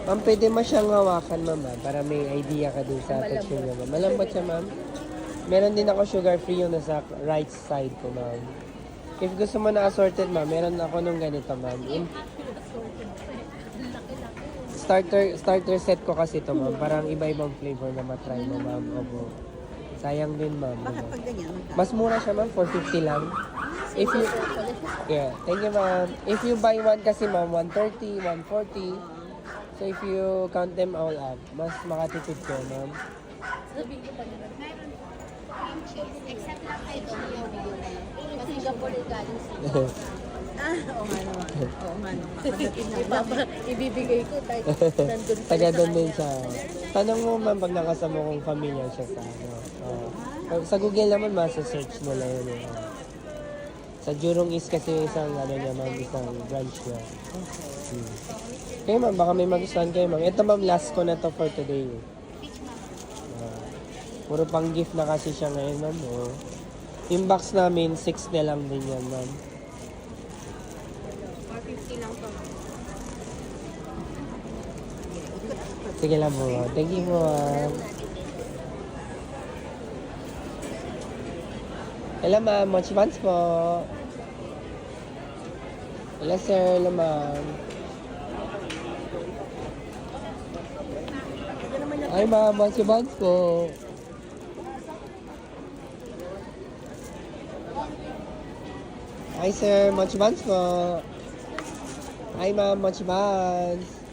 Ma'am, pwede mo siyang hawakan, ma'am, para may idea ka dun sa texture niya, ma'am. Malambot siya, ma'am. Meron din ako sugar-free yung nasa right side ko, ma'am. If gusto mo na assorted, ma'am, meron ako nung ganito, ma'am. Starter set ko kasi to, ma'am. Parang iba-ibang flavor na matry mo, ma'am. Opo. Sayang din, ma'am. Bakit Diba? pag ganyan? Mas mura siya, ma'am. 450 lang. If you... Yeah. Thank you, ma'am. If you buy one kasi, ma'am, 130, 140. So, if you count them all up, mas makatipid ko, ma'am. Sabihin ko pa nila. Meron cream cheese. Except lang I don't know. Kasi Singapore yung galing Singapore. Oo nga naman. Oo nga naman. Pagdating na Ibibigay ko tayo. Nandun pa Taga sa doon din kanya. siya. Tanong mo, ma'am, pag nakasama kong familiar siya sa ano. Sa Google naman, masa-search nila yun. Sa Jurong East kasi isang ano niya, ma'am, isang branch niya. Okay, ma'am, baka may magustuhan kayo, ma'am. Ito, ma'am, last ko na to for today. Puro pang gift na kasi siya ngayon, ma'am. Oh. Yung box namin, 6 na lang din yan, ma'am. 450 lang to. Sige lang po. Thank you po, ma'am. Hello, ma'am. Much buns po. Hello, sir. Hello, ma'am. Ay, ma'am. Much buns po. Hi, sir. Much buns po. Hi, ma'am. Much buns.